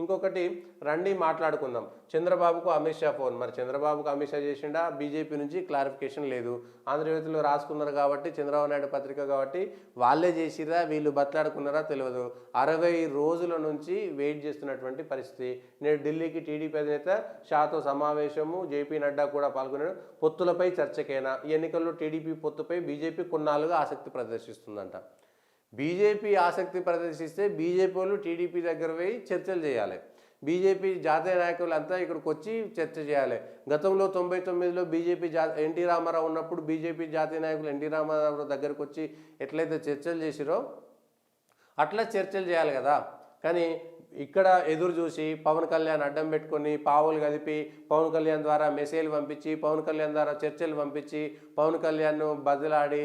ఇంకొకటి రండి మాట్లాడుకుందాం. చంద్రబాబుకు అమిత్ షా ఫోన్. మరి చంద్రబాబుకు అమిత్ షా చేసిండా? బీజేపీ నుంచి క్లారిఫికేషన్ లేదు. ఆంధ్రజ్యోతిలో రాసుకున్నారు కాబట్టి, చంద్రబాబు నాయుడు పత్రిక కాబట్టి వాళ్ళే చేసిరా వీళ్ళు బట్లాడుకున్నారా తెలియదు. 60 రోజుల నుంచి వెయిట్ చేస్తున్నటువంటి పరిస్థితి. నేడు ఢిల్లీకి టీడీపీ అధినేత షాతో సమావేశము, జేపీ నడ్డా కూడా పాల్గొన్నాడు. పొత్తులపై చర్చకైనా ఈ ఎన్నికల్లో టీడీపీ పొత్తుపై బీజేపీ కొన్నాళ్ళుగా ఆసక్తి ప్రదర్శిస్తుందంట. బీజేపీ ఆసక్తి ప్రదర్శిస్తే బీజేపీ వాళ్ళు టీడీపీ దగ్గర పోయి చర్చలు చేయాలి. బీజేపీ జాతీయ నాయకులంతా ఇక్కడికి వచ్చి చర్చ చేయాలి. గతంలో 99లో బీజేపీ ఎన్టీ రామారావు ఉన్నప్పుడు బీజేపీ జాతీయ నాయకులు ఎన్టీ రామారావు దగ్గరకు వచ్చి ఎట్లయితే చర్చలు చేసిరో అట్లా చర్చలు చేయాలి కదా. కానీ ఇక్కడ ఎదురు చూసి పవన్ కళ్యాణ్ అడ్డం పెట్టుకొని పావులు కదిపి పవన్ కళ్యాణ్ ద్వారా మెసేజ్లు పంపించి పవన్ కళ్యాణ్ ద్వారా చర్చలు పంపించి పవన్ కళ్యాణ్ను బదిలాడి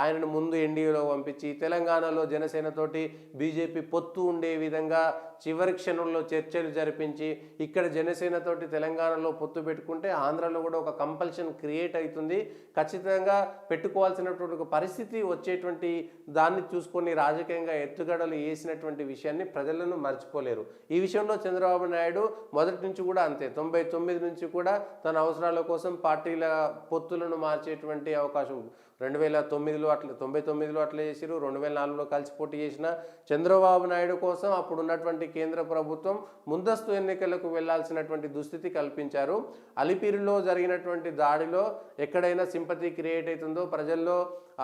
ఆయనను ముందు ఎన్డీఏలో పంపించి తెలంగాణలో జనసేనతోటి బీజేపీ పొత్తు ఉండే విధంగా చివరి క్షణంలో చర్చలు జరిపించి ఇక్కడ జనసేనతోటి తెలంగాణలో పొత్తు పెట్టుకుంటే ఆంధ్రలో కూడా ఒక కంపల్షన్ క్రియేట్ అవుతుంది. ఖచ్చితంగా పెట్టుకోవాల్సినటువంటి ఒక పరిస్థితి వచ్చేటువంటి దాన్ని చూసుకొని రాజకీయంగా ఎత్తుగడలు వేసినటువంటి విషయాన్ని ప్రజలను మర్చిపోలేరు. ఈ విషయంలో చంద్రబాబు నాయుడు మొదటి నుంచి కూడా అంతే. 99 నుంచి కూడా తన అవసరాల కోసం పార్టీల పొత్తులను మార్చేటువంటి అవకాశం 2009లో అట్లా 99లో అట్లా చేసిరు. 2004లో కలిసి పోటీ చేసిన చంద్రబాబు నాయుడు కోసం అప్పుడు ఉన్నటువంటి కేంద్ర ప్రభుత్వం ముందస్తు ఎన్నికలకు వెళ్లాల్సినటువంటి దుస్థితి కల్పించారు. అలిపిరిలో జరిగినటువంటి దాడిలో ఎక్కడైనా సింపతి క్రియేట్ అవుతుందో ప్రజల్లో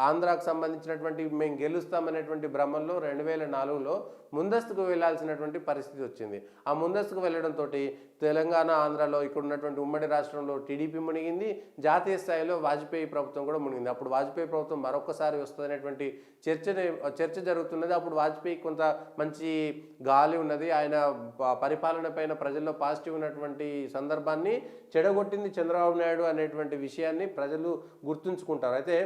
ఆంధ్రాకు సంబంధించినటువంటి మేము గెలుస్తామనేటువంటి భ్రమంలో 2004లో ముందస్తుకు వెళ్లాల్సినటువంటి పరిస్థితి వచ్చింది. ఆ ముందస్తుకు వెళ్ళడంతో తెలంగాణ ఆంధ్రాలో ఇక్కడ ఉన్నటువంటి ఉమ్మడి రాష్ట్రంలో టీడీపీ మునిగింది. జాతీయ స్థాయిలో వాజ్పేయి ప్రభుత్వం కూడా మునిగింది. అప్పుడు వాజ్పేయి ప్రభుత్వం మరొకసారి వస్తుందనేటువంటి చర్చ జరుగుతున్నది. అప్పుడు వాజ్పేయి కొంత మంచి గాలి ఉన్నది. ఆయన పరిపాలన పైన ప్రజల్లో పాజిటివ్ ఉన్నటువంటి సందర్భాన్ని చెడగొట్టింది చంద్రబాబు నాయుడు అనేటువంటి విషయాన్ని ప్రజలు గుర్తుంచుకుంటారు. అయితే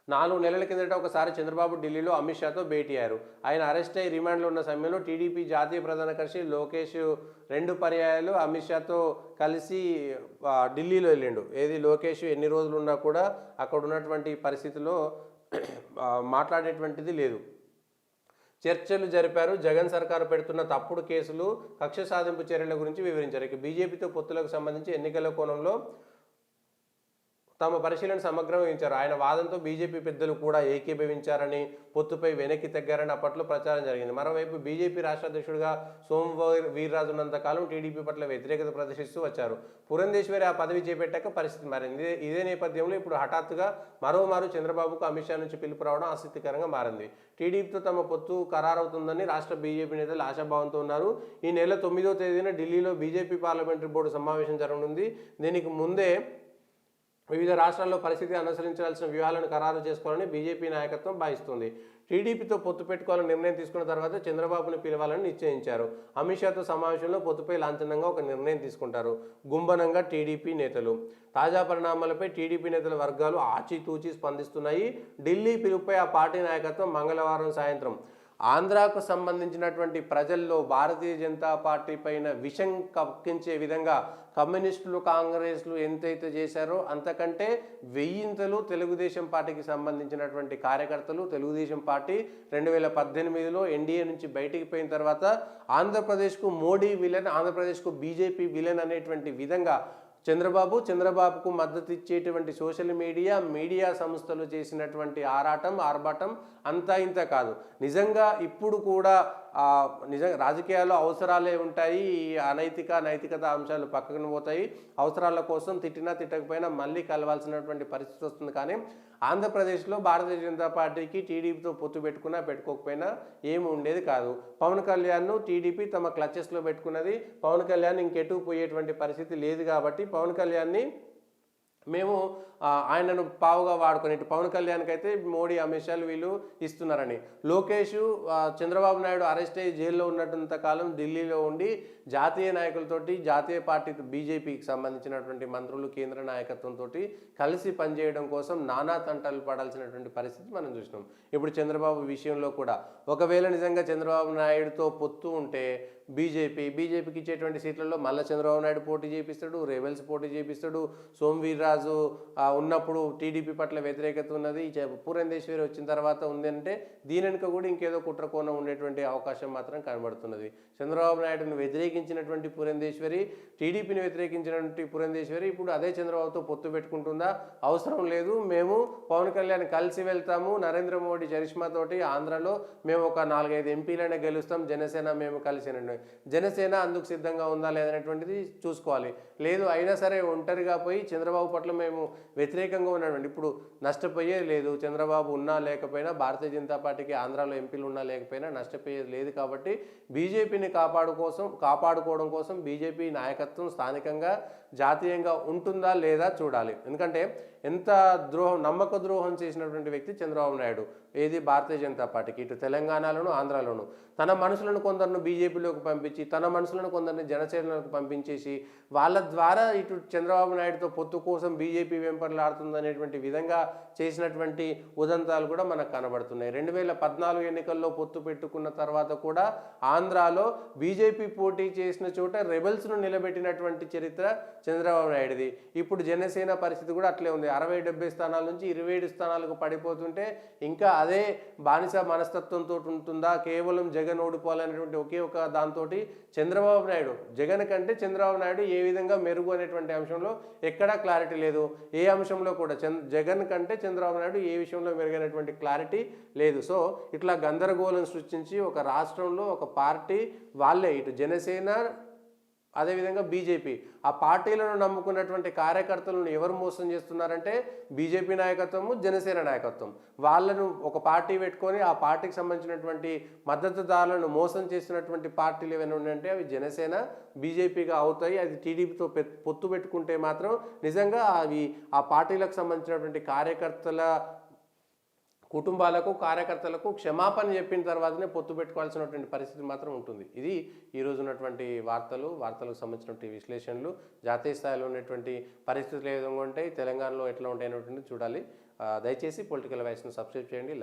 4 నెలల కిందట ఒకసారి చంద్రబాబు ఢిల్లీలో అమిత్ షాతో భేటీ అయ్యారు. ఆయన అరెస్ట్ అయ్యి రిమాండ్లో ఉన్న సమయంలో టీడీపీ జాతీయ ప్రధాన కార్యదర్శి లోకేష్ 2 పర్యాయాలు అమిత్ షాతో కలిసి ఢిల్లీలో వెళ్ళిండు. ఏది లోకేష్ ఎన్ని రోజులు ఉన్నా కూడా అక్కడ ఉన్నటువంటి పరిస్థితిలో మాట్లాడేటువంటిది లేదు. చర్చలు జరిపారు. జగన్ సర్కారు పెడుతున్న తప్పుడు కేసులు, కక్ష సాధింపు చర్యల గురించి వివరించారు. ఇక బీజేపీతో పొత్తులకు సంబంధించి ఎన్నికల కోణంలో తమ పరిశీలన సమగ్రమించారు. ఆయన వాదంతో బీజేపీ పెద్దలు కూడా ఏకీభవించారని, పొత్తుపై వెనక్కి తగ్గారని అప్పట్లో ప్రచారం జరిగింది. మరోవైపు బీజేపీ రాష్ట్ర అధ్యక్షుడిగా సోము వీర్రాజు ఉన్నంతకాలం టీడీపీ పట్ల వ్యతిరేకత ప్రదర్శిస్తూ వచ్చారు. పురంధేశ్వరి ఆ పదవి చేపట్టాక పరిస్థితి మారింది. ఇదే నేపథ్యంలో ఇప్పుడు హఠాత్తుగా మరోమారు చంద్రబాబుకు అమిత్ షా నుంచి పిలుపు రావడం ఆసక్తికరంగా మారింది. టీడీపీతో తమ పొత్తు ఖరారవుతుందని రాష్ట్ర బీజేపీ నేతలు ఆశాభావంతో ఉన్నారు. ఈ నెల 9వ తేదీన ఢిల్లీలో బీజేపీ పార్లమెంటరీ బోర్డు సమావేశం జరగనుంది. దీనికి ముందే వివిధ రాష్ట్రాల్లో పరిస్థితి అనుసరించాల్సిన వ్యూహాలను ఖరారు చేసుకోవాలని బీజేపీ నాయకత్వం భావిస్తుంది. టీడీపీతో పొత్తు పెట్టుకోవాలని నిర్ణయం తీసుకున్న తర్వాత చంద్రబాబును పిలవాలని నిశ్చయించారు. అమిత్ షాతో సమావేశంలో పొత్తుపై లాంఛనంగా ఒక నిర్ణయం తీసుకుంటారు గుంభనంగా టీడీపీ నేతలు. తాజా పరిణామాలపై టీడీపీ నేతల వర్గాలు ఆచితూచి స్పందిస్తున్నాయి. ఢిల్లీ పిలుపుపై ఆ పార్టీ నాయకత్వం మంగళవారం సాయంత్రం ఆంధ్రాకు సంబంధించినటువంటి ప్రజల్లో భారతీయ జనతా పార్టీ పైన విషం కక్కించే విధంగా కమ్యూనిస్టులు కాంగ్రెస్లు ఎంతైతే చేశారో అంతకంటే 1000 తెలుగుదేశం పార్టీకి సంబంధించినటువంటి కార్యకర్తలు తెలుగుదేశం పార్టీ 2018లో ఎన్డీఏ నుంచి బయటికి పోయిన తర్వాత ఆంధ్రప్రదేశ్కు మోడీ విలన్, ఆంధ్రప్రదేశ్కు బీజేపీ విలన్ అనేటువంటి విధంగా చంద్రబాబుకు మద్దతు ఇచ్చేటువంటి సోషల్ మీడియా సంస్థలు చేసినటువంటి ఆర్భాటం అంతా ఇంత కాదు. నిజంగా ఇప్పుడు కూడా నిజంగా రాజకీయాల్లో అవసరాలే ఉంటాయి. నైతికత అంశాలు పక్కన పోతాయి. అవసరాల కోసం తిట్టకపోయినా మళ్ళీ కలవాల్సినటువంటి పరిస్థితి వస్తుంది. కానీ ఆంధ్రప్రదేశ్లో భారతీయ జనతా పార్టీకి టీడీపీతో పొత్తు పెట్టుకున్నా పెట్టుకోకపోయినా ఏమి ఉండేది కాదు. పవన్ కళ్యాణ్ను టీడీపీ తమ క్లచెస్లో పెట్టుకున్నది. పవన్ కళ్యాణ్ ఇంకెటు పోయేటువంటి పరిస్థితి లేదు కాబట్టి పవన్ కళ్యాణ్ని మేము ఆయనను పావుగా వాడుకుని పవన్ కళ్యాణ్కి అయితే మోడీ అమిత్ షాలు వీళ్ళు ఇస్తున్నారని. లోకేష్ చంద్రబాబు నాయుడు అరెస్ట్ అయ్యి జైల్లో ఉన్నంత కాలం ఢిల్లీలో ఉండి జాతీయ నాయకులతోటి జాతీయ పార్టీ బీజేపీకి సంబంధించినటువంటి మంత్రులు కేంద్ర నాయకత్వంతో కలిసి పనిచేయడం కోసం నానా తంటాలు పడాల్సినటువంటి పరిస్థితి మనం చూసినాం. ఇప్పుడు చంద్రబాబు విషయంలో కూడా ఒకవేళ నిజంగా చంద్రబాబు నాయుడుతో పొత్తు ఉంటే బీజేపీకి ఇచ్చేటువంటి సీట్లలో మళ్ళీ చంద్రబాబు నాయుడు పోటీ చేపిస్తాడు, రెబెల్స్ పోటీ చేపిస్తాడు. సోమవీర్రాజు ఉన్నప్పుడు టీడీపీ పట్ల వ్యతిరేకత ఉన్నది, పురంధేశ్వరి వచ్చిన తర్వాత ఉంది అంటే దీని వెనుక కూడా ఇంకేదో కుట్రకోణం ఉండేటువంటి అవకాశం మాత్రం కనబడుతున్నది. చంద్రబాబు నాయుడును వ్యతిరేకించినటువంటి పురంధేశ్వరి, టీడీపీని వ్యతిరేకించినటువంటి పురంధేశ్వరి ఇప్పుడు అదే చంద్రబాబుతో పొత్తు పెట్టుకుంటుందా? అవసరం లేదు, మేము పవన్ కళ్యాణ్ కలిసి వెళ్తాము, నరేంద్ర మోడీ చరిష్మాతోటి ఆంధ్రలో మేము ఒక 4-5 ఎంపీలైనా గెలుస్తాం, జనసేన మేము కలిసినండి. జనసేన అందుకు సిద్ధంగా ఉందా లేదనేటువంటిది చూసుకోవాలి. లేదు అయినా సరే ఒంటరిగా పోయి చంద్రబాబు పట్ల మేము వ్యతిరేకంగా ఉన్నామండి. ఇప్పుడు నష్టపోయేది లేదు, చంద్రబాబు ఉన్నా లేకపోయినా, భారతీయ జనతా పార్టీకి ఆంధ్రాలో ఎంపీలు ఉన్నా లేకపోయినా నష్టపోయేది లేదు. కాబట్టి బీజేపీని కాపాడుకోవడం కోసం బీజేపీ నాయకత్వం స్థానికంగా జాతీయంగా ఉంటుందా లేదా చూడాలి. ఎందుకంటే ఎంత నమ్మక ద్రోహం చేసినటువంటి వ్యక్తి చంద్రబాబు నాయుడు, ఏది భారతీయ జనతా పార్టీకి, ఇటు తెలంగాణలోను ఆంధ్రాలోను. తన మనుషులను కొందరిని బీజేపీలోకి పంపించి, తన మనుషులను కొందరిని జనసేనలోకి పంపించేసి, వాళ్ళ ద్వారా ఇటు చంద్రబాబు నాయుడుతో పొత్తు కోసం బీజేపీ వెంపర్లాడుతుందనేటువంటి విధంగా చేసినటువంటి ఉదంతాలు కూడా మనకు కనబడుతున్నాయి. 2014 ఎన్నికల్లో పొత్తు పెట్టుకున్న తర్వాత కూడా ఆంధ్రాలో బీజేపీ పోటీ చేసిన చోట రెబెల్స్ను నిలబెట్టినటువంటి చరిత్ర చంద్రబాబు నాయుడుది. ఇప్పుడు జనసేన పరిస్థితి కూడా అట్లే ఉంది. 60-70 స్థానాల నుంచి 27 స్థానాలకు పడిపోతుంటే ఇంకా అదే బానిస మనస్తత్వంతో ఉంటుందా? కేవలం జగన్ ఓడిపోవాలనేటువంటి ఒకే ఒక దాంతో చంద్రబాబు నాయుడు, జగన్ కంటే చంద్రబాబు నాయుడు ఏ విధంగా మెరుగు అనేటువంటి అంశంలో ఎక్కడా క్లారిటీ లేదు. ఏ అంశంలో కూడా జగన్ కంటే చంద్రబాబు నాయుడు ఏ విషయంలో మెరుగైనటువంటి క్లారిటీ లేదు. సో ఇట్లా గందరగోళం సృష్టించి ఒక రాష్ట్రంలో ఒక పార్టీ వాళ్ళే, ఇటు జనసేన అదేవిధంగా బీజేపీ, ఆ పార్టీలను నమ్ముకున్నటువంటి కార్యకర్తలను ఎవరు మోసం చేస్తున్నారంటే బీజేపీ నాయకత్వము, జనసేన నాయకత్వం. వాళ్ళను ఒక పార్టీ పెట్టుకొని ఆ పార్టీకి సంబంధించినటువంటి మద్దతుదారులను మోసం చేసినటువంటి పార్టీలు ఏమైనా ఉన్నాయంటే అవి జనసేన, బీజేపీగా అవుతాయి. అది టీడీపీతో పొత్తు పెట్టుకుంటే మాత్రం నిజంగా అవి ఆ పార్టీలకు సంబంధించినటువంటి కార్యకర్తల కుటుంబాలకు, కార్యకర్తలకు క్షమాపణ చెప్పిన తర్వాతనే పొత్తు పెట్టుకోవాల్సినటువంటి పరిస్థితి మాత్రం ఉంటుంది. ఇది ఈరోజు ఉన్నటువంటి వార్తలకు సంబంధించినటువంటి విశ్లేషణలు. జాతీయ స్థాయిలో ఉన్నటువంటి పరిస్థితులు ఏ విధంగా ఉంటాయి, తెలంగాణలో ఎట్లా ఉంటాయి అనేటువంటిది చూడాలి. దయచేసి పొలిటికల్ వాయిస్ను సబ్స్క్రైబ్ చేయండి.